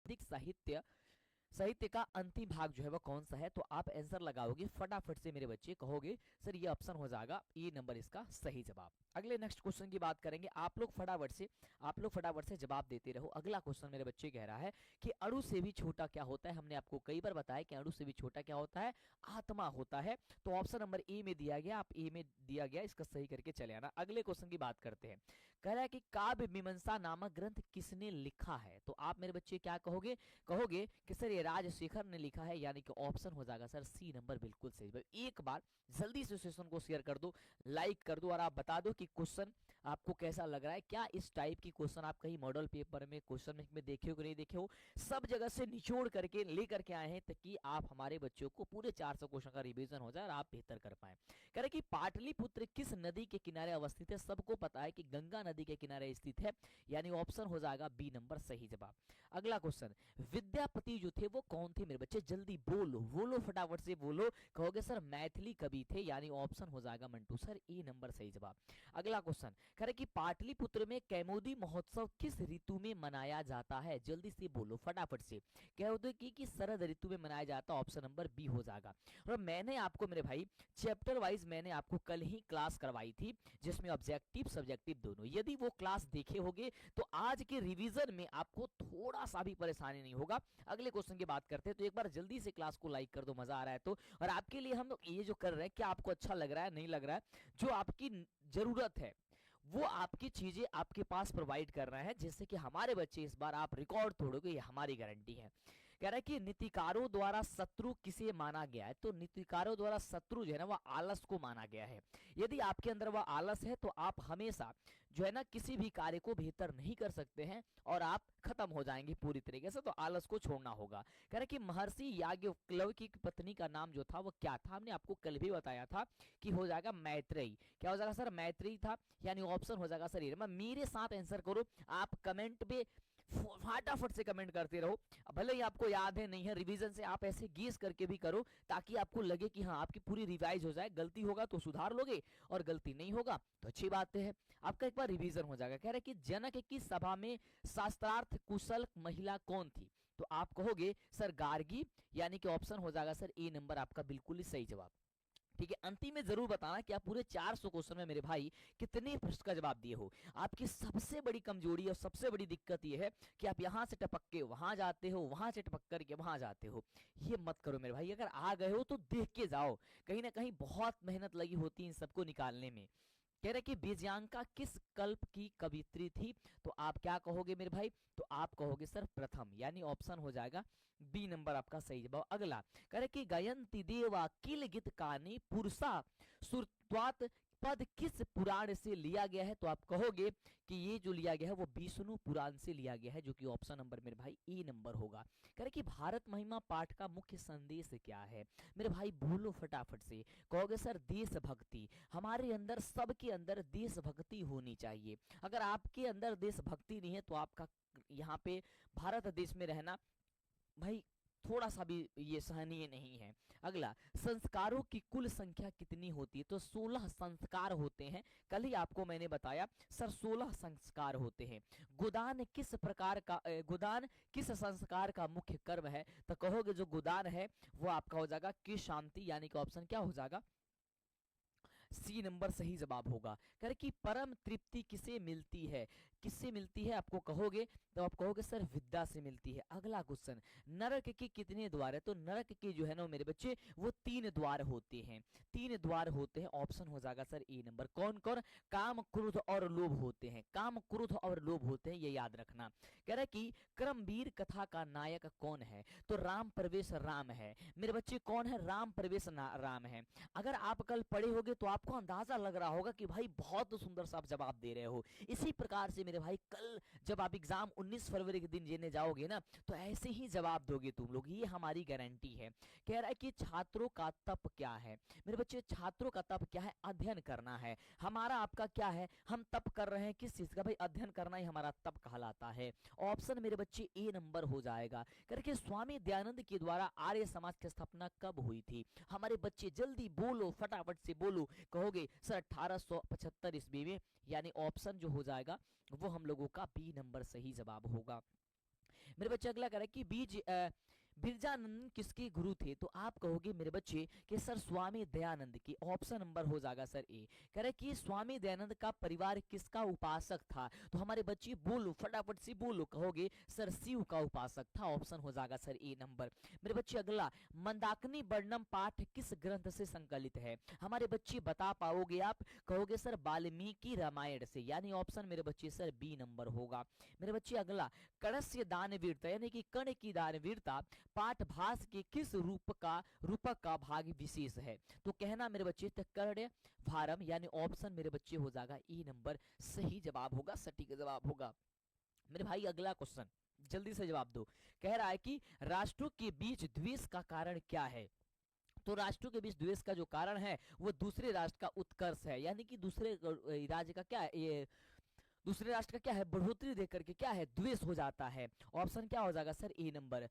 साहित्य साहित्य का अंतिम भाग जो है वो कौन सा है? तो आप आंसर लगाओगे फटाफट से मेरे बच्चे, कहोगे सर ये ऑप्शन हो जाएगा ए नंबर इसका सही जवाब। अगले नेक्स्ट क्वेश्चन की बात करेंगे। आप लोग फटाफट से जवाब देते रहो। अगला क्वेश्चन मेरे बच्चे कह रहा है कि अणु से भी छोटा क्या होता है? हमने आपको कई बार बताया कि अणु से भी छोटा क्या होता है? आत्मा होता है। तो ऑप्शन नंबर ए में दिया गया, आप ए में दिया गया, इसका सही करके चले आना। अगले क्वेश्चन की बात करते हैं। कह रहा है कि काव्य मीमांसा नामक ग्रंथ किसने लिखा है? तो आप मेरे बच्चे क्या कहोगे? कहोगे कि सर ये राजशेखर ने लिखा है, यानी कि ऑप्शन हो जाएगा सर सी नंबर बिल्कुल सही। एक बार जल्दी से सेशन को शेयर कर दो, लाइक कर दो और आप बता दो कि क्वेश्चन आपको कैसा लग रहा है। क्या इस टाइप की क्वेश्चन आप कहीं मॉडल पेपर में, क्वेश्चन बैंक में देखे हो कि नहीं देखे हो? सब जगह से निचोड़ करके लेकर के आए हैं ताकि आप हमारे बच्चों को पूरे 400 क्वेश्चन का रिवीजन हो जाए और आप बेहतर कर पाए। कह रहे कि पाटलिपुत्र किस नदी के किनारे अवस्थित है? सबको पता है कि गंगा नदी के किनारे स्थित है, यानी ऑप्शन हो जाएगा बी नंबर सही जवाब। अगला क्वेश्चन, विद्यापति जो थे वो कौन थे? मेरे बच्चे जल्दी बोलो, बोलो फटाफट से बोलो। कहोगे सर मैथिली कवि थे, यानी ऑप्शन हो जाएगा मंटू सर ए नंबर सही जवाब। अगला क्वेश्चन कह रहे कि पाटलिपुत्र में कैमोदी महोत्सव किस ऋतु में मनाया जाता है? जल्दी से बोलो फटाफट से। कैमोदी की शरद ऋतु में मनाया जाता है, ऑप्शन नंबर बी हो जाएगा। और मैंने आपको मेरे भाई चैप्टर वाइज मैंने आपको कल ही क्लास करवाई थी, जिसमें ऑब्जेक्टिव सब्जेक्टिव दोनों, यदि वो क्लास देखे होगे तो आज के रिवीजन में आपको थोड़ा सा भी परेशानी नहीं होगा। अगले क्वेश्चन की बात करते हैं, तो एक बार जल्दी से क्लास को लाइक कर दो, मजा आ रहा है तो। और आपके लिए हम लोग ये जो कर रहे हैं, क्या आपको अच्छा लग रहा है, नहीं लग रहा है? जो आपकी जरूरत है वो आपकी चीजें आपके पास प्रोवाइड कर रहे हैं, जिससे कि हमारे बच्चे इस बार आप रिकॉर्ड तोड़ोगे, ये हमारी गारंटी है। कह रहा है कि नीतिकारों द्वारा शत्रु किसे माना गया है? तो नीतिकारों द्वारा शत्रु जो है ना वह आलस को माना गया है। यदि आपके अंदर वह आलस है तो आप हमेशा जो है ना किसी भी कार्य को बेहतर नहीं कर सकते हैं और आप खत्म हो जाएंगे पूरी तरीके से, तो आलस को छोड़ना होगा। कह रहे कि महर्षि याज्ञवल्क्य की पत्नी का नाम जो था वो क्या था? हमने आपको कल भी बताया था कि हो जाएगा मैत्रेयी। क्या हो जाएगा सर? मैत्रेयी था, यानी ऑप्शन हो जाएगा सर ये। मेरे साथ आंसर करो, आप कमेंट पे फटाफट से कमेंट करते रहो, भले ही आपको याद है नहीं है, रिवीजन से आप ऐसे गेस करके भी करो ताकि आपको लगे कि हाँ आपकी पूरी रिवाइज हो जाए। गलती होगा तो सुधार लोगे और गलती नहीं होगा तो अच्छी बात है, आपका एक बार रिवीजन हो जाएगा। कह रहे कि जनक की सभा में शास्त्रार्थ कुशल महिला कौन थी? तो आप कहोगे सर गार्गी, यानी कि ऑप्शन हो जाएगा सर ए नंबर आपका बिल्कुल ही सही जवाब। ठीक है, अंतिम में जरूर बताना कि आप पूरे 400 क्वेश्चन में मेरे भाई कितने प्रश्न का जवाब दिए हो। आपकी सबसे बड़ी कमजोरी और सबसे बड़ी दिक्कत यह है कि आप यहां से टपक के वहां जाते हो, वहां से टपक करके वहां जाते हो। ये मत करो मेरे भाई, अगर आ गए हो तो देख के जाओ, कहीं ना कहीं बहुत मेहनत लगी होती है इन सबको निकालने में। कह रहे कि बीजांका किस कल्प की कवित्री थी? तो आप क्या कहोगे मेरे भाई? तो आप कहोगे सर प्रथम, यानी ऑप्शन हो जाएगा बी नंबर आपका सही जवाब। अगला कह रहे कि गायंती देवा किल गित कानी पुरुषा सुरत्वात पद किस पुराण से लिया गया है? तो आप कहोगे कि ये जो लिया गया है वो विष्णु पुराण से लिया गया है, जो कि ऑप्शन नंबर मेरे भाई ए नंबर होगा। कह रहे कि भारत महिमा पाठ का मुख्य संदेश क्या है? मेरे भाई बोलो फटाफट से। कहोगे सर देशभक्ति। हमारे अंदर, सबके अंदर देशभक्ति होनी चाहिए। अगर आपके अंदर देशभक्ति नहीं है तो आपका यहाँ पे भारत देश में रहना भाई थोड़ा सा भी ये सहनीय नहीं है। अगला, संस्कारों की कुल संख्या कितनी होती है? तो 16 संस्कार होते हैं, कल ही आपको मैंने बताया सर 16 संस्कार होते हैं। गोदान किस प्रकार का गोदान किस संस्कार का मुख्य कर्म है? तो कहोगे जो गोदान है वो आपका हो जाएगा कि शांति, यानी कि ऑप्शन क्या हो जाएगा? सी नंबर सही जवाब होगा। कह कि परम तृप्ति किसे मिलती है? किससे मिलती है आपको कहोगे? तो आप कहोगे सर विद्या से मिलती है। अगला क्वेश्चन, नरक के कितने द्वार है? तो नरक के जो है ना मेरे बच्चे वो 3 द्वार होते हैं, 3 द्वार होते हैं, ऑप्शन हो जाएगा सर ए नंबर। कौन कौन? काम क्रोध और लोभ होते हैं, काम क्रोध और लोभ होते हैं, ये याद रखना। कह रहा कि क्रमवीर कथा का नायक कौन है? तो राम प्रवेश राम है मेरे बच्चे। कौन है? राम प्रवेश राम है। अगर आप कल पढ़े होगे तो आपको अंदाजा लग रहा होगा कि भाई बहुत सुंदर सा आप जवाब दे रहे हो। इसी प्रकार से मेरे भाई कल जब आप एग्जाम 19 फरवरी के दिन देने जाओगे ना तो ऐसे ही जवाब दोगे तुम लोग, ये हमारी गारंटी है। कह रहा है कि छात्रों का तप क्या है? मेरे बच्चे छात्रों का तप क्या है? अध्ययन करना है। हमारा आपका क्या है? हम तप कर रहे हैं किस चीज का? भाई अध्ययन करना ही हमारा तप कहलाता है। ऑप्शन मेरे बच्चे ए नंबर हो जाएगा। करके स्वामी दयानंद के द्वारा आर्य समाज की स्थापना कब हुई थी? हमारे बच्चे जल्दी बोलो, फटाफट से बोलो। कहोगे सर 1875 ईस्वी में, यानी ऑप्शन जो हो जाएगा वो हम लोगों का बी नंबर सही जवाब होगा। मेरे बच्चे अगला कह रहा है कि बिरजानंद किसके गुरु थे? तो आप कहोगे मेरे बच्चे कि सर स्वामी दयानंद की। ऑप्शन नंबर हो जाएगा सर ए। कह रहे कि स्वामी दयानंद का परिवार किसका उपासक था? तो हमारे बच्चे बोलो, फटाफट से बोलो, कहोगे सर शिव का उपासक था। ऑप्शन हो जाएगा सर ए नंबर। मेरे बच्चे अगला, मंदाकिनी वर्णम पाठ किस ग्रंथ से संकलित है? हमारे बच्चे बता पाओगे आप? कहोगे सर वाल्मीकि रामायण से, यानी ऑप्शन मेरे बच्चे सर बी नंबर होगा। मेरे बच्चे अगला, कणस्य दानवीरता यानी कि कर्ण की दानवीरता पाठभास के किस रूपक का भाग विशेष है? तो कहना मेरे बच्चे कर्ण भारम, यानी ऑप्शन मेरे बच्चे हो जाएगा ई नंबर सही जवाब होगा, सटीक जवाब होगा। मेरे भाई अगला क्वेश्चन जल्दी से जवाब दो। कह रहा है कि राष्ट्रों के बीच द्वेष का कारण क्या है? तो राष्ट्रों के बीच द्वेष का जो कारण है वो दूसरे राष्ट्र का उत्कर्ष है, यानी कि दूसरे राज्य का क्या है, ये दूसरे राष्ट्र का क्या है, बढ़ोतरी देख करके क्या है, द्वेष हो जाता है। ऑप्शन क्या हो जाएगा सर ए नंबर।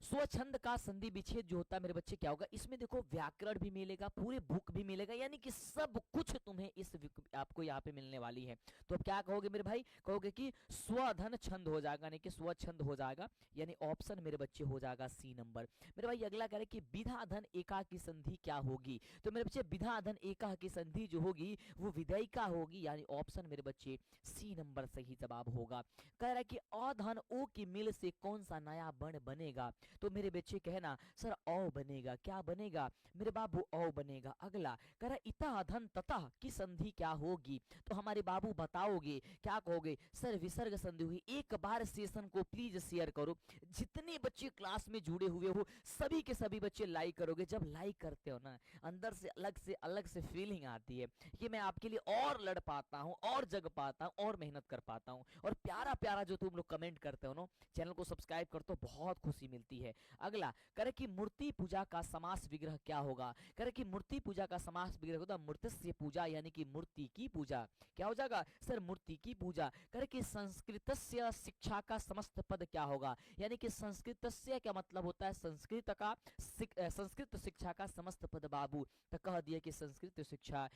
स्वच्छंद का संधि विच्छेद जो होता है मेरे बच्चे क्या होगा? इसमें देखो व्याकरण भी मिलेगा, पूरे बुक भी मिलेगा, यानी कि सब कुछ तुम्हें इस आपको यहाँ पे मिलने वाली है। तो अब क्या कहोगे मेरे भाई? कहोगे कि स्वधन छंद हो जाएगा, यानी कि स्वच्छंद हो जाएगा, यानी ऑप्शन मेरे बच्चे हो जाएगा सी नंबर। मेरे भाई अगला कह रहे कि विधाधन एका की संधि क्या होगी? तो मेरे बच्चे विधाधन एका की संधि जो होगी वो विधेयिका होगी, यानी ऑप्शन मेरे बच्चे सी नंबर सही जवाब होगा। कह रहा है कि अधन ओ की मिल से कौन सा नया वर्ण बनेगा? तो मेरे बच्चे कहना सर औ बनेगा। क्या बनेगा मेरे बाबू? औ बनेगा। अगला कह रहा इतः धन ततः की संधि क्या होगी? तो हमारे बाबू बताओगे, क्या कहोगे? सर विसर्ग संधि हुई। एक बार सेशन को प्लीज शेयर करो, जितने बच्चे क्लास में जुड़े हुए हो सभी के सभी बच्चे लाइक करोगे। जब लाइक करते हो ना अंदर से अलग से फीलिंग आती है कि मैं आपके लिए और लड़ पाता हूँ, और जग पाता हूँ, और मेहनत कर पाता हूँ। और प्यारा प्यारा जो तुम लोग कमेंट करते हो ना, चैनल को सब्सक्राइब करते हो, बहुत खुशी मिलती है। अगला करे कि मूर्ति पूजा का समास विग्रह क्या होगा? करे कि मूर्ति पूजा का समास विग्रह होता मूर्तिस्य पूजा, यानी कि मूर्ति की पूजा। क्या हो जाएगा सर? मूर्ति की पूजा। करे कि संस्कृतस्य शिक्षा का समस्त पद क्या होगा? यानी कि संस्कृतस्य क्या मतलब होता है? संस्कृत का संस्कृत शिक्षा का समस्त पद बाबू। तो कह दिया कि संस्कृत शिक्षा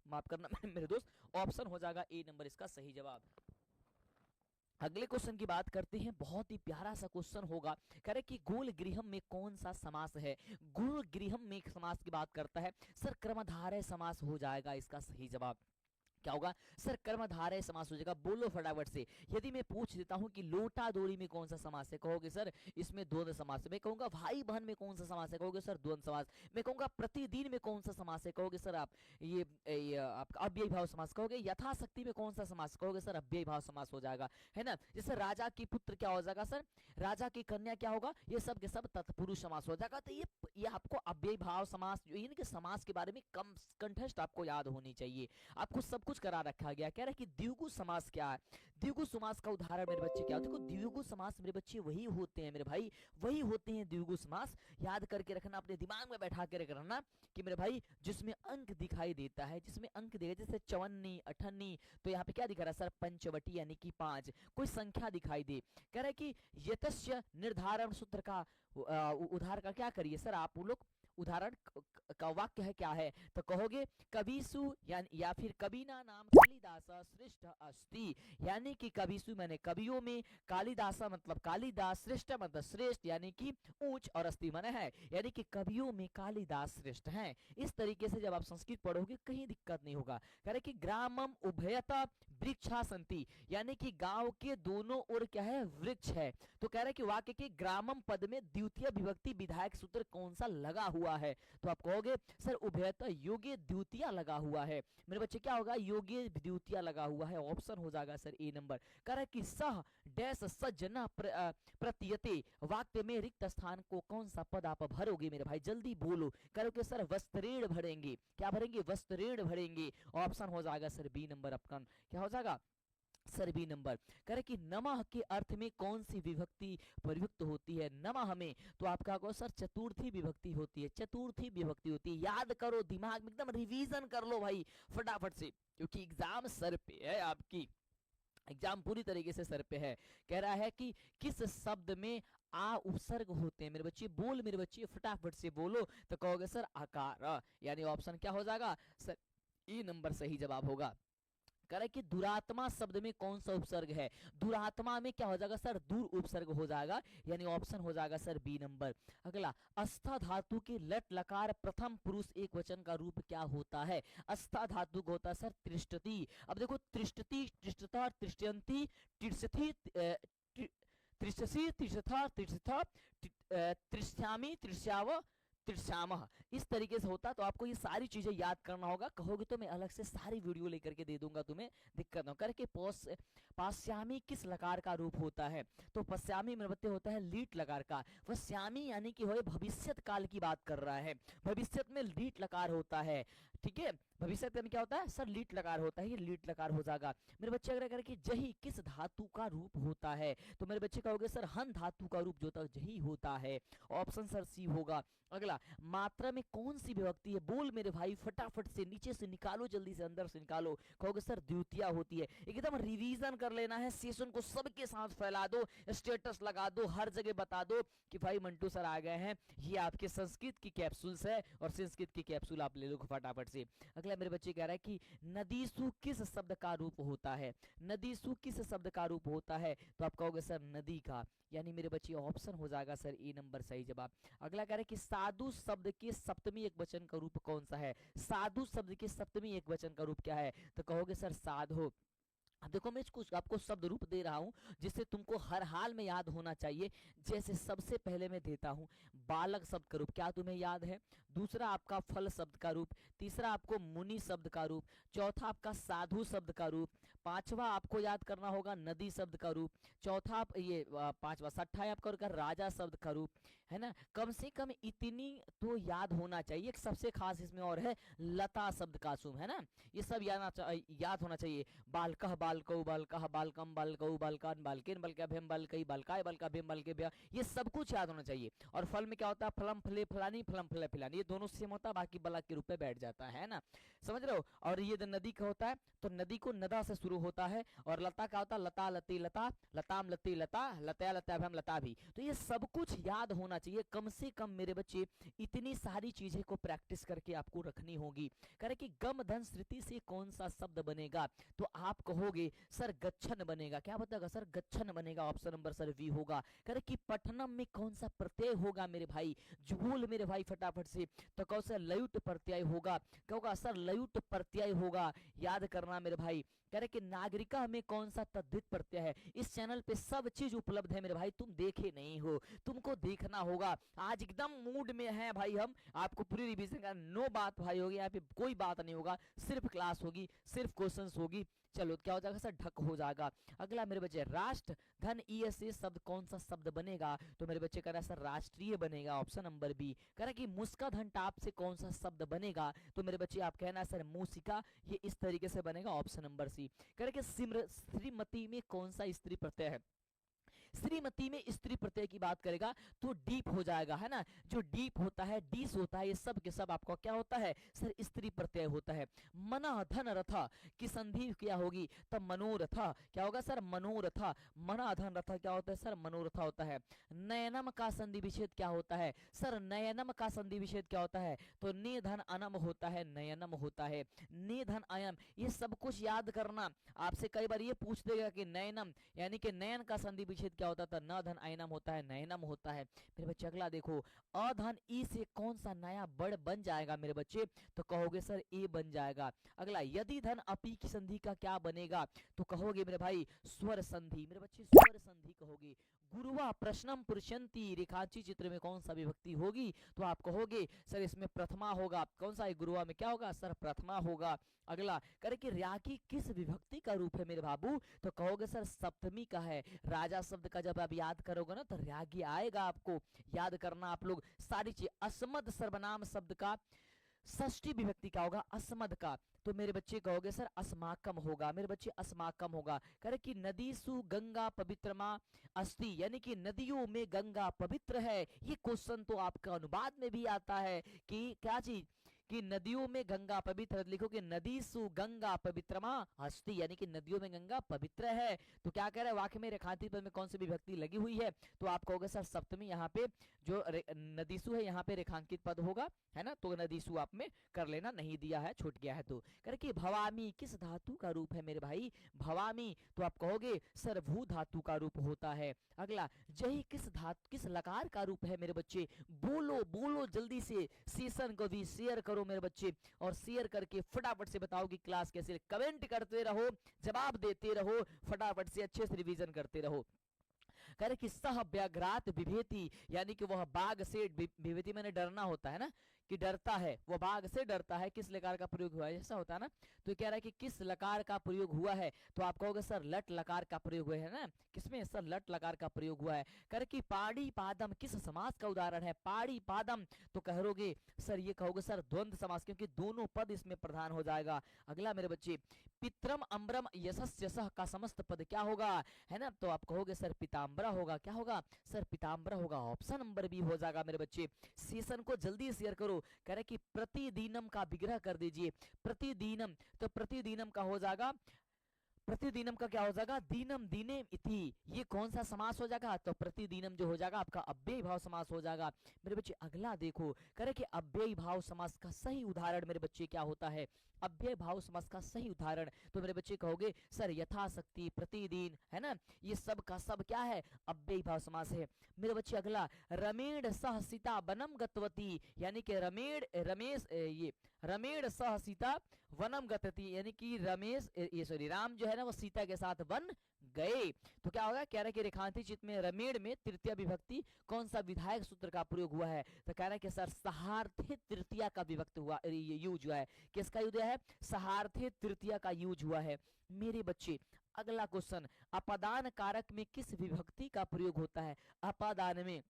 माफ करना मेरे दोस्त, ऑप्शन हो जाएगा ए नंबर इसका सही जवाब। अगले क्वेश्चन की बात करते हैं, बहुत ही प्यारा सा क्वेश्चन होगा। कह रहे कि गोल गृहम में कौन सा समास है? गोल गृहम में समास की बात करता है सर, कर्मधारय समास हो जाएगा इसका सही जवाब। क्या होगा सर? कर्मधारय समास हो जाएगा। बोलो फटाफट से। यदि मैं पूछ देता हूं कि लोटा दोड़ी में कौन सा समास है? कहोगे सर इसमें द्वंद्व समास है। मैं कहूंगा भाई बहन में कौन सा समास है? कहोगे सर द्वंद्व समास। मैं कहूंगा प्रतिदिन में कौन सा समास है? कहोगे सर आप ये आपका अव्ययी भाव समास। कहोगे यथाशक्ति में कौन सा समास? कहोगे सर अव्ययी भाव समास हो जाएगा, है ना। जैसे राजा की पुत्र क्या हो जाएगा सर? राजा की कन्या क्या होगा? ये सब के सब तत्पुरुष समास हो जाएगा। तो ये आपको अव्ययी भाव समास जो यानी कि समास के बारे में कम कंठस्थ आपको याद होनी चाहिए। आपको सब कुछ करा रखा गया। कह रहा है कि द्विगु समास क्या है? द्विगु समास का उदाहरण मेरे बच्चे क्या? देखो द्विगु समास मेरे बच्चे वही होते हैं मेरे भाई, वही होते हैं द्विगु समास। याद करके रखना, अपने दिमाग में बैठा के रखना कि मेरे भाई जिसमें अंक दिखाई देता है, जिसमें अंक देगा, जैसे चवन्नी अठन्नी, तो यहाँ पे क्या दिखा रहा है सर? पंचवटी यानी कि 5। कोई संख्या दिखाई दे, कह रहा है कि यतस्य निर्धारण सूत्र का उदाहरण का क्या करिए सर आप लोग? उदाहरण का वाक्य है क्या है? तो कहोगे कविसु या फिर कबीना नाम कालिदास श्रेष्ठ अस्ति, यानी कि कविसु मैंने कवियों में, कालिदासा मतलब कालिदास, श्रेष्ठ मतलब श्रेष्ठ यानी कि ऊंच, और अस्ति माने है, यानी कि कवियों में कालिदास श्रेष्ठ हैं। इस तरीके से जब आप संस्कृत पढ़ोगे कहीं दिक्कत नहीं होगा। कह रहे कि ग्रामम उभयता वृक्षा संति, यानी कि गांव के दोनों ओर क्या है? वृक्ष है। तो कह रहे कि वाक्य के ग्रामम पद में द्वितीय विभक्ति विधायक सूत्र कौन सा लगा हुआ है? तो आप कहोगे सर उभयता योग्य द्वितीय लगा हुआ है। मेरे बच्चे क्या होगा? योग्य द्वितीय लगा हुआ है। ऑप्शन हो जाएगा सर ए नंबर। कह रहा है कि सह डैश सज्जना प्रतीयते, वाक्य में रिक्त स्थान को कौन सा पद आप भरोगे मेरे भाई? जल्दी बोलो। करोगे सर वस्त्रेण भरेंगे। क्या भरेंगे? वस्त्रेण भरेंगे। ऑप्शन हो जाएगा सर बी नंबर आपका। क्या हो जाएगा सर बी नंबर। कह रहे कि नमः के अर्थ में कौन सी विभक्ति प्रयुक्त होती है नमः में? तो आपका कहो सर चतुर्थी विभक्ति होती है, चतुर्थी विभक्ति होती है। याद करो, दिमाग में एकदम रिवीजन कर लो भाई फटाफट से, क्योंकि एग्जाम सर पे है, आपकी एग्जाम पूरी तरीके से सर पे है। कह रहा है कि किस शब्द में आ उपसर्ग होते हैं मेरे बच्चे? बोल मेरे बच्चे फटाफट से बोलो। तो कहोगे सर आकार, यानी ऑप्शन क्या हो जाएगा सर? ई नंबर सही जवाब होगा। कह रहा है कि दुरात्मा शब्द में कौन सा उपसर्ग है? दुरात्मा में क्या हो जाएगा सर? दूर उपसर्ग हो जाएगा, यानी ऑप्शन हो जाएगा सर बी नंबर। अगला, अस्था धातु के लट लकार प्रथम पुरुष एक वचन का रूप क्या होता है? अस्था धातु को होता है सर त्रिष्टति। अब देखो त्रिष्टति, त्रिष्टता, त्रिष्टयंती, त्रिष्टि, त्रिष्टसी, त्रिष्ठा, त्रिष्ठा, त्रिष्यामि, त्रिष्याव, त्रिशामह, इस तरीके से होता है। तो आपको ये सारी चीजें याद करना होगा। कहोगे तो मैं अलग से सारी वीडियो लेकर के दे दूंगा, तुम्हें दिक्कत ना हो। करके पाश्यामी किस लकार का रूप होता है? तो पश्यामी मेरे होता है लीट लकार का। पश्यामी यानी कि हो भविष्यत काल की बात कर रहा है, भविष्यत में लीट लकार होता है, ठीक है। भविष्य में क्या होता है सर? लीट लकार होता है, ये लीट लकार हो जाएगा। मेरे बच्चे अगर करें कि जही किस धातु का रूप होता है? तो मेरे बच्चे कहोगे सर हन धातु का रूप जो होता है जही होता है, ऑप्शन सर सी होगा। अगला, मात्रा में कौन सी विभक्ति है? बोल मेरे भाई फटाफट से, नीचे से निकालो, जल्दी से अंदर से निकालो। कहोगे सर द्वितीया होती है। एकदम रिवीजन कर लेना है, सेशन को सबके साथ फैला दो, स्टेटस लगा दो, हर जगह बता दो कि भाई मंटू सर आ गए हैं। ये आपके संस्कृत की कैप्सूल्स है और संस्कृत की कैप्सूल आप ले लो फटाफट से। अगला मेरे बच्चे कह रहा है कि नदीसु किस शब्द का रूप होता है? नदीसु किस शब्द का रूप होता है? तो आप कहोगे सर नदी का, यानी मेरे बच्चे ऑप्शन हो जाएगा सर ए नंबर सही जवाब। अगला कह रहा है कि साधु शब्द के सप्तमी एक वचन का रूप कौन सा है? साधु शब्द के सप्तमी एक वचन का रूप क्या है? तो कहोगे सर साधो। अब देखो मैं कुछ आपको शब्द रूप दे रहा हूं जिससे तुमको हर हाल में याद होना चाहिए। जैसे सबसे पहले मैं देता हूं बालक शब्द का रूप, क्या तुम्हें याद है? दूसरा आपका फल शब्द का रूप, तीसरा आपको मुनि शब्द का रूप, चौथा आपका साधु शब्द का रूप, पांचवा आपको याद करना होगा नदी शब्द का रूप, चौथा ये पांचवा, छठा है आपका होगा राजा शब्द का रूप, है ना। कम से कम इतनी तो याद होना चाहिए। सबसे खास इसमें और है लता शब्द का सुम, है ना। ये सब याद होना चाहिए। बालकः बालकौ बालकः बालकम बालकौ बालकान बालकेन बालकाभ्यम बालकई बालकाय बालकाभ्यम बालकेभ्य, ये सब कुछ याद होना चाहिए। और फल में क्या होता है? फलम फले फलानी, फलम फले फलानी, ये दोनों सेम होता है, बाकी बला के रूप में बैठ जाता है ना, समझ रहे हो। और ये नदी का होता है तो नदी को नदा से शुरू होता है। और लता का होता है लता लती लता, लताम लती लता, लतया लताभ्यम लता भी। तो ये सब कुछ याद होना चाहिए। कम से कम मेरे बच्चे इतनी सारी चीजें को प्रैक्टिस करके आपको रखनी होगी। कह रहे कि गम धन श्रुति से कौन सा शब्द बनेगा? तो आप कहोगे सर गच्छन बनेगा। क्या बताएगा सर? गच्छन बनेगा, ऑप्शन नंबर सर वी होगा। कह रहे कि पठनम में कौन सा प्रत्यय होगा मेरे भाई? बोल मेरे भाई फटाफट से। तो कहो सर लयुट प्रत्यय होगा। कहोगा सर लयुट प्रत्यय होगा, याद करना मेरे भाई। कह रहे कि नागरिका में कौन सा तद्धित प्रत्यय है? इस चैनल पे सब चीज उपलब्ध है मेरे भाई, तुम देखे नहीं हो, तुमको देखना होगा। आज एकदम मूड में है भाई, हम आपको पूरी रिवीजन का, नो बात भाई होगी यहाँ पे, कोई बात नहीं होगा, सिर्फ क्लास होगी, सिर्फ क्वेश्चंस होगी। चलो क्या हो जाएगा सर? ढक हो जाएगा। अगला मेरे बच्चे राष्ट्र धन ईएसए शब्द कौन सा शब्द बनेगा? तो मेरे बच्चे कह रहा है सर राष्ट्रीय बनेगा, ऑप्शन नंबर बी। कह रहा है कि मुस्का धन टाप से कौन सा शब्द बनेगा? तो मेरे बच्चे आप कहना है सर मूसिका, ये इस तरीके से बनेगा, ऑप्शन नंबर सी। कह रहे कि श्रीमती में कौन सा स्त्री प्रत्यय है? श्रीमती में स्त्री प्रत्यय की बात करेगा तो डीप हो जाएगा, है ना। जो डीप होता है, डीस होता है, ये सब के सब आपका क्या होता है सर? स्त्री प्रत्यय होता है। मना धन रथा की संधि क्या होगी? तब मनोरथा क्या होगा सर? मनोरथा। मना धन रथा क्या होता है सर? मनोरथा होता है। नयनम का संधि विच्छेद क्या होता है सर? नयनम का संधि विच्छेद क्या होता है? तो निधन अनम होता है, नयनम होता है, निधन अयम। ये सब कुछ याद करना। आपसे कई बार ये पूछ देगा कि नयनम यानी कि नयन का संधि विच्छेद क्या होता था? न धन अयनम होता है, नयनम होता है। फिर बच्चे अगला देखो, अधन ई से कौन सा नया वर्ड बन जाएगा मेरे बच्चे? तो कहोगे सर ए बन जाएगा। अगला यदि धन अपी की संधि का क्या बनेगा? तो कहोगे मेरे भाई स्वर संधि, मेरे बच्चे स्वर संधि कहोगे। गुरुवा प्रश्नम पुरुषंती रेखांची चित्र में कौन सा विभक्ति होगी? तो आप कहोगे सर इसमें प्रथमा होगा। कौन सा है? गुरुवा में क्या होगा सर? प्रथमा होगा। अगला करे कि रागी किस विभक्ति का रूप है मेरे बाबू? तो कहोगे सर सप्तमी का है। राजा शब्द का जब आप याद करोगे ना तो रागी आएगा, आपको याद करना आप लोग सारी चीज। अस्मद सर्वनाम शब्द का षष्ठी विभक्ति क्या होगा? अस्मद का। तो मेरे बच्चे कहोगे सर अस्माकम होगा, मेरे बच्चे अस्माकम होगा। करे कि नदी सु गंगा पवित्रमा अस्ति, यानी कि नदियों में गंगा पवित्र है। ये क्वेश्चन तो आपका अनुवाद में भी आता है कि क्या चीज कि नदियों में गंगा पवित्र, लिखो कि नदी सु गंगा पवित्रमा हस्ती, यानी कि नदियों में गंगा पवित्र है। तो क्या कह रहा है, वाक्य में रेखांकित पद में कौन सी विभक्ति लगी हुई है, तो आप कहोगे सर सप्तमी, यहाँ पे जो नदीसु है यहाँ पे रेखांकित पद होगा, है ना, तो नदीसु आप में कर लेना, नहीं दिया है, छूट गया है। तो करे कि भवामी किस धातु का रूप है मेरे भाई, भवामी, तो आप कहोगे सर भू धातु का रूप होता है। अगला, जही किस धातु, किस लकार का रूप है मेरे बच्चे, बोलो बोलो जल्दी से, सेशन को भी शेयर करो मेरे बच्चे, और शेयर करके फटाफट से बताओ कि क्लास कैसे, कमेंट करते रहो, जवाब देते रहो, फटाफट से अच्छे से रिवीजन करते रहो। कह रहे कि सह व्याघ्रात विभेति, यानी कि वह बाघ से, विभेति मैंने डरना होता है ना, कि डरता है, वो बाघ से डरता है, किस लकार का प्रयोग हुआ है, ऐसा होता है ना। तो कह रहा है कि किस लकार का प्रयोग हुआ है, तो आप कहोगे सर लट लकार का प्रयोग हुआ है ना, किसमें सर लट लकार का प्रयोग हुआ है। कह रहे कि पाड़ी पादम किस समास का उदाहरण है, पाड़ी पादम, तो कहोगे सर, ये कहोगे सर द्वंद्व समास, क्योंकि दोनों पद इसमें प्रधान हो जाएगा। अगला मेरे बच्चे, पित्रम अम्बरम यशस यशः का समस्त पद क्या होगा, है ना, तो आप कहोगे सर पिताम्बरा होगा, क्या होगा सर पिताम्बरा होगा, ऑप्शन नंबर बी हो जाएगा मेरे बच्चे। सेशन को जल्दी शेयर करो, कह रहे कि प्रतिदिनम का विग्रह कर दीजिए, प्रतिदिनम, तो प्रतिदिनम का हो जाएगा, प्रतिदिनम का क्या हो जाएगा, दीनम दीने इति, ये कौन सा समास हो जाएगा, तो प्रतिदिनम जो हो जाएगा आपका अव्ययी भाव समास हो जाएगा मेरे बच्चे। अगला देखो, करे कि अव्ययी भाव समास का सही उदाहरण मेरे बच्चे क्या होता है, अव्यय भाव समास का सही उदाहरण, तो मेरे बच्चे कहोगे सर यथाशक्ति, प्रतिदिन, है ना, ये सब का सब क्या है, अव्ययी भाव समास है मेरे बच्चे। अगला, रमेण सह सीता वनम गतवती, यानी कि रमेण रमेश ये रमेण सह सीता वनम गतवती, यानी कि रमेश ये सॉरी राम जो है ना वो सीता के साथ वन गए। तो क्या होगा, कह रहा है कि रेखांति चित्त में रमेण में तृतीय विभक्ति कौन सा विधायक सूत्र का प्रयोग हुआ है, तो कह रहा है कि सर सहार्थित तृतीया का विभक्त हुआ, यूज हुआ है, किसका यूज है, सहार्थित तृतीया का यूज हुआ है मेरे बच्चे। अगला क्वेश्चन, अपादान कारक में किस विभक्ति का प्रयोग होता है, अपादान में,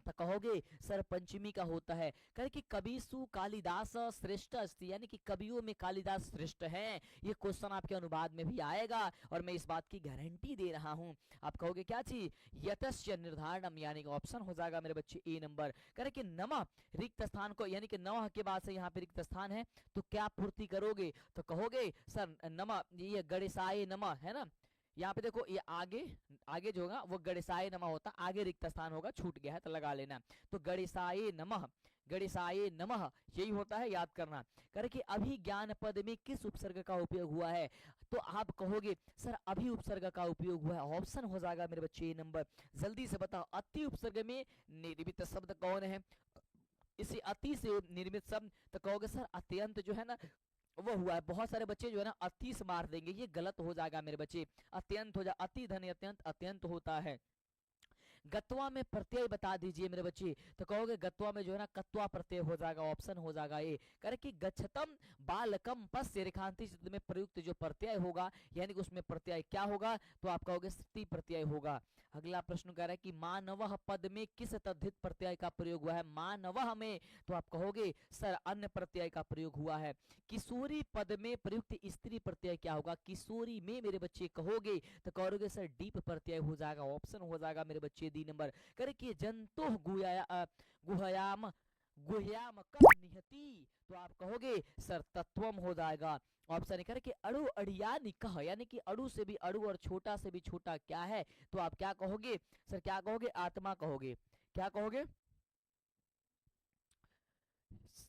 तो कहोगे सर पंचमी का होता है। कहे कि कविसु कालिदास श्रेष्ठ अस्ति, यानी कि कवियों में कालिदास श्रेष्ठ हैं, ये क्वेश्चन आपके अनुवाद में भी आएगा और मैं इस बात की गारंटी दे रहा हूं। आप कहोगे क्या चीज, यतस्य निर्धारणम, यानी कि ऑप्शन हो जाएगा मेरे बच्चे ए नंबर। करे कि नमः रिक्त स्थान को, यानी कि नमः के बाद से यहाँ पे रिक्त स्थान है तो क्या पूर्ति करोगे, तो कहोगे सर नमः, ये गणेशाय नमः, है ना, यहाँ पे देखो ये आगे आगे जो होगा वो गणेशाय नमः होता, आगे रिक्त स्थान होगा, छूट गया है तो लगा लेना, तो गणेशाय नमः, गणेशाय नमः यही होता है, याद करना। कर कि अभिज्ञान पद में किस उपसर्ग का उपयोग हुआ है, तो आप कहोगे सर अभि उपसर्ग का उपयोग हुआ है, ऑप्शन हो जाएगा मेरे बच्चे नंबर। जल्दी से बताओ अति उपसर्ग में निर्मित शब्द कौन है, इसी अति से निर्मित शब्द, तो कहोगे सर अत्यंत जो है ना वो हुआ है। बहुत सारे बच्चे जो है ना अति से मार देंगे, ये गलत हो जाएगा मेरे बच्चे, अत्यंत हो जाए, अति धन अत्यंत, अत्यंत होता है। गत्वा में प्रत्यय बता दीजिए मेरे बच्चे, तो कहोगे गत्वा में जो है ना कत्वा प्रत्यय हो जाएगा, ऑप्शन हो जाएगा ए। करे कि गच्छतम बालकम पस्य रेखांति में प्रयुक्त जो प्रत्यय होगा, यानी कि उसमें प्रत्यय क्या होगा, तो आप कहोगे स्थिति प्रत्यय होगा। अगला प्रश्न कह रहा है कि मानवः पद में किस तद्धित प्रत्यय का प्रयोग हुआ है, मानवः में, तो आप कहोगे सर अन्य प्रत्यय का प्रयोग हुआ है। किशोरी पद में प्रयुक्त स्त्री प्रत्यय क्या होगा, किशोरी में मेरे बच्चे कहोगे तो कहोगे सर डीप प्रत्यय हो जाएगा, ऑप्शन हो जाएगा मेरे बच्चे डी नंबर। करे कि जंतु गुहयाम गुहयाम कब निहति, तो आप कहोगे सर तत्वम हो जाएगा, ऑप्शन करे कि अड़ु अड़िया निकह, यानी कि अड़ु से भी अड़ु और छोटा से भी छोटा क्या है, तो आप क्या कहोगे सर, क्या कहोगे आत्मा कहोगे, क्या कहोगे।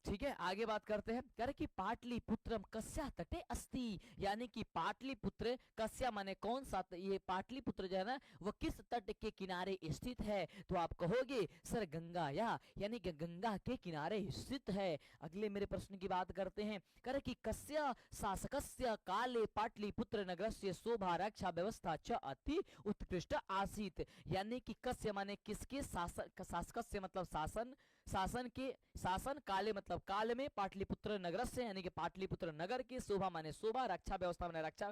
ठीक है आगे बात करते हैं। कह रहे कि पाटलिपुत्रम कस्या तटे अस्ति, यानी कि पाटलिपुत्र कस्या माने कौन सा, ये पाटलिपुत्र जो है ना वो किस तट के किनारे स्थित है, तो आप कहोगे सर गंगा, या यानी कि गंगा के किनारे स्थित है। अगले मेरे प्रश्न की बात करते हैं। कह रहे कि कस्या शासकस्य काले पाटलिपुत्र नगरस्य शोभा रक्षा व्यवस्था च अति उत्कृष्ट आसीत, यानी कि कस्य माने किसके, शासकस्य मतलब शासन, शासन के, शासन काले मतलब काल में, पाटलिपुत्र नगर से यानी कि पाटलिपुत्र नगर की, शोभा माने शोभा, रक्षा व्यवस्था माने रक्षा,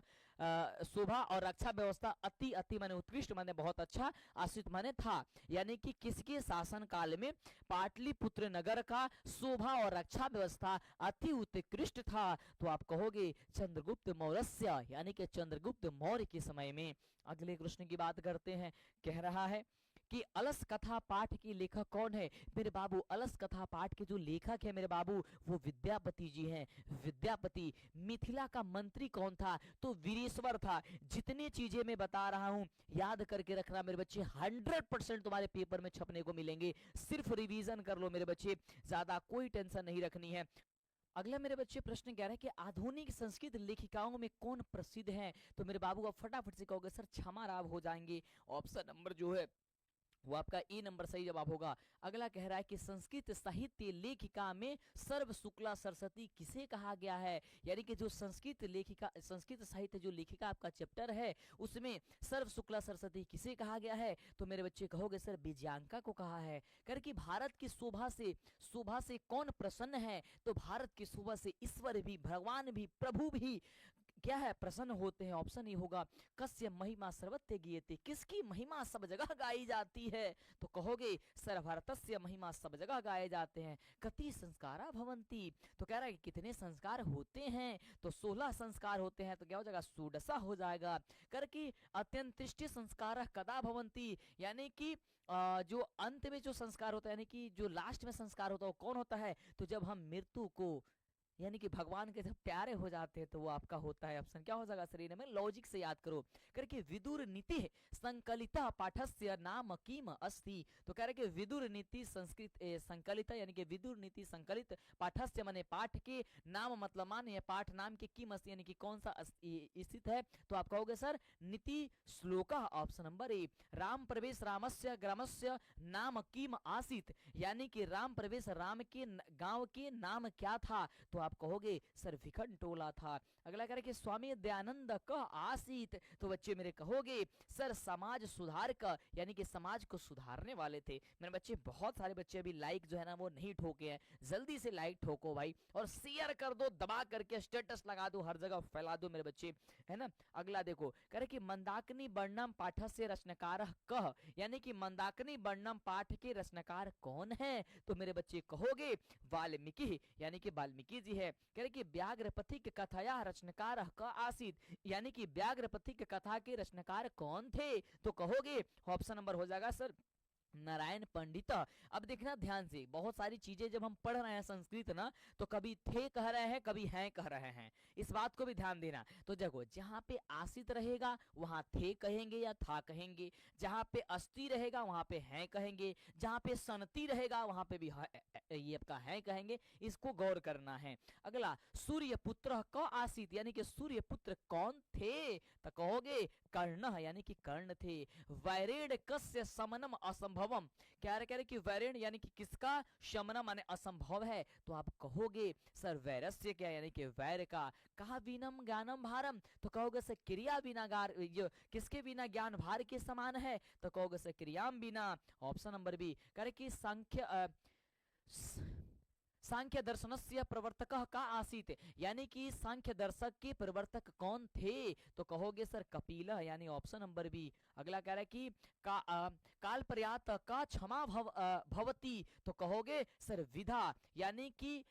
शोभा और रक्षा व्यवस्था, अति अति माने उत्कृष्ट माने बहुत अच्छा, आश्रित माने था, यानी कि किसके शासन काल में पाटलिपुत्र नगर का शोभा और रक्षा व्यवस्था अति उत्कृष्ट था, तो आप कहोगे चंद्रगुप्त मौर्य, यानी कि चंद्रगुप्त मौर्य के समय में। अगले प्रश्न की बात करते हैं। कह रहा है कि अलस कथा पाठ की लेखक कौन है मेरे बाबू? अलस कथा पाठ के जो लेखक है मेरे बाबू वो विद्यापति जी हैं। विद्यापति। मिथिला का मंत्री कौन था? तो वीरेश्वर था। जितनी चीजें मैं बता रहा हूं याद करके रखना मेरे बच्चे, 100% तुम्हारे पेपर में छपने को मिलेंगे। सिर्फ रिवीजन कर लो मेरे बच्चे, ज्यादा कोई टेंशन नहीं रखनी है। अगला मेरे बच्चे प्रश्न कह रहे हैं कि आधुनिक संस्कृत लेखिकाओं में कौन प्रसिद्ध है? तो मेरे बाबू आप फटाफट से कहोगे सर क्षमा राव हो जाएंगे। ऑप्शन नंबर जो है वो आपका ए नंबर सही जवाब होगा। अगला कह रहा है कि संस्कृत साहित्य लेखिका में सर्व शुक्ला सरस्वती किसे कहा गया है? यानी कि जो संस्कृत लेखिका, संस्कृत साहित्य जो लेखिका आपका चैप्टर है उसमें सर्व शुक्ला सरस्वती किसे कहा गया है? तो मेरे बच्चे कहोगे सर विजयांका को कहा है। करके भारत की शोभा से कौन प्रसन्न है? तो भारत की शोभा से ईश्वर भी, भगवान भी, प्रभु भी क्या है? प्रसन्न होते हैं। ऑप्शन ही होगा कस्य महिमा सर्वत्र गीयते, किसकी महिमा सब जगह गाई जाती है? तो कहोगे सर भारतस्य महिमा सब जगह गाए जाते हैं। कति संस्कारा भवंती, तो कह रहा है कि कितने संस्कार होते हैं? तो 16 संस्कार होते हैं। तो क्या हो जाएगा? सुडसा हो जाएगा। करके अत्यंतिष्टि संस्कार कदा भवंती, यानी कि जो अंत में जो संस्कार होता है, यानी कि जो लास्ट में संस्कार होता है वो कौन होता है? तो जब हम मृत्यु को, यानी कि भगवान के जब प्यारे हो जाते हैं तो वो आपका होता है। ऑप्शन क्या हो जाएगा शरीर में? लॉजिक से याद करो। करके विदुर नीति संकलिता पाठस्य नाम किम अस्ति, तो कह रहे कि विदुर नीति संस्कृत संकलित, यानी कि विदुर नीति संकलित पाठस्य माने पाठ के, नाम मतलब माने पाठ नाम के, किम अस्ति यानी कि कौन सा स्थित है? तो आप कहोगे सर नीति श्लोक। Option number A. राम प्रवेश रामस्य ग्रामस्य नाम किम आसीत, यानी कि राम प्रवेश राम के गांव के नाम क्या था? तो आप कहोगे सर विखंडोला था। अगला करें कि स्वामी दयानंद क आसीत, तो बच्चे मेरे कहोगे सर समाज सुधारक, यानी कि समाज को सुधारने वाले थे। मेरे बच्चे बहुत सारे बच्चे अभी लाइक जो है ना वो नहीं ठोके हैं, जल्दी से लाइक ठोको भाई और शेयर कर दो, दबा करके स्टेटस लगा दो, हर जगह फैला दो मेरे बच्चे, है ना। अगला देखो कह रहे कि मंदाकिनी वर्णम पाठ से रचनाकार कह, यानी कि मंदाकिनी वर्णम पाठ के रचनाकार कौन है? तो मेरे बच्चे कहोगे वाल्मीकि, यानी कि वाल्मीकि जी है। कह रहे कि व्याघ्रपथिक कथाया रचनाकार का आसीत, यानी कि व्याघ्रपथिक कथा के रचनाकार कौन थे? तो कहोगे ऑप्शन नंबर हो जाएगा सर नारायण पंडित। अब देखना ध्यान से, बहुत सारी चीजें जब हम पढ़ रहे हैं संस्कृत ना तो कभी थे कह रहे हैं, कभी हैं कह रहे हैं, इस बात को भी ध्यान देना। तो देखो जहां पे आसित रहेगा वहां थे कहेंगे या था कहेंगे, जहां पे अस्थि रहेगा वहां पे हैं कहेंगे, जहां पे सनती रहेगा वहां पे भी ये आपका है कहेंगे, इसको गौर करना है। अगला सूर्य पुत्र क आसित, यानी कि सूर्य पुत्र कौन थे? तो कहोगे कर्ण, यानी कि कर्ण थे। वैरेण कस्य समनम असंभवम, क्या कह रहे कि वैरेण यानी कि किसका शमनम माने असंभव है? तो आप कहोगे सर वैरस्य क्या, यानी कि वैर का। कहा विनम ज्ञानम भारम, तो कहोगे सर क्रिया बिना किसके बिना ज्ञान भार के समान है? तो कहोगे सर क्रियाम बिना। Option number B. कह रहे कि सांख्य दर्शनस्य प्रवर्तक का आसीत, यानी कि सांख्य दर्शक के प्रवर्तक कौन थे? तो कहोगे सर कपिल, यानी ऑप्शन नंबर बी। अगला कह रहा है कि काल पर्यात का क्षमा भवती, तो कहोगे सर विधा, यानी कि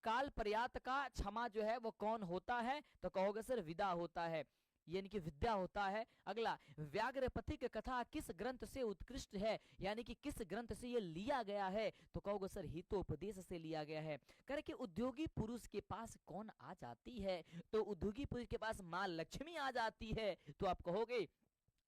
काल पर्यात का क्षमा जो है वो कौन होता है? तो कहोगे सर विदा होता है, यानी कि विद्या होता है। अगला व्याघ्रपथिक कथा किस ग्रंथ से उत्कृष्ट है, यानी कि किस ग्रंथ से ये लिया गया है? तो कहोगे सर हितोपदेश से लिया गया है। करे कि उद्योगी पुरुष के पास कौन आ जाती है? तो उद्योगी पुरुष के पास मां लक्ष्मी आ जाती है। तो आप कहोगे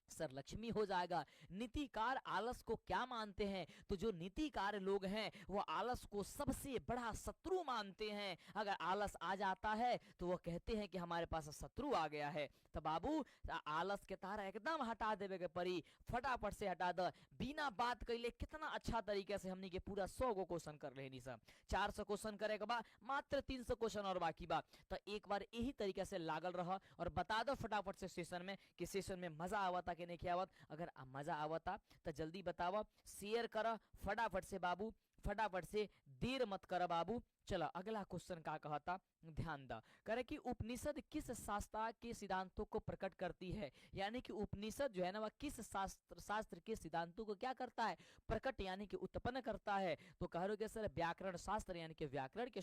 सर लक्ष्मी हो जाएगा। नीतिकार आलस को क्या मानते हैं? तो जो नीतिकार लोग हैं वो आलस को सबसे बड़ा शत्रु मानते हैं। अगर आलस आ जाता है तो वो कहते हैं कि हमारे पास शत्रु आ गया है। तो बाबू आलस के तारा एकदम हटा देवे के परी, फटाफट से हटा दो, बिना बात कैले। कितना अच्छा तरीके से हमने के पूरा 100 गो क्वेश्चन कर लेनी सब, 400 क्वेश्चन करे के बाद मात्र 300 क्वेश्चन और बाकी बा। तो एक बार यही तरीके से लागल रहा और बता दो फटाफट से सेशन में कि सेशन में मजा आवता कि नहीं आवत। अगर मजा आवता तो जल्दी बताओ, शेयर कर फटाफट से बाबू, फटाफट से, देर मत कर बाबू। चलो अगला क्वेश्चन का कहता, ध्यान दा। करे कि उपनिषद किस शास्त्र के सिद्धांतों को प्रकट करती है? यानी कि उपनिषद जो है ना वह किस शास्त्र के सिद्धांतों को क्या करता है? प्रकट यानी कि उत्पन्न करता है। तो कह रहे सर व्याकरण शास्त्र, यानी कि व्याकरण के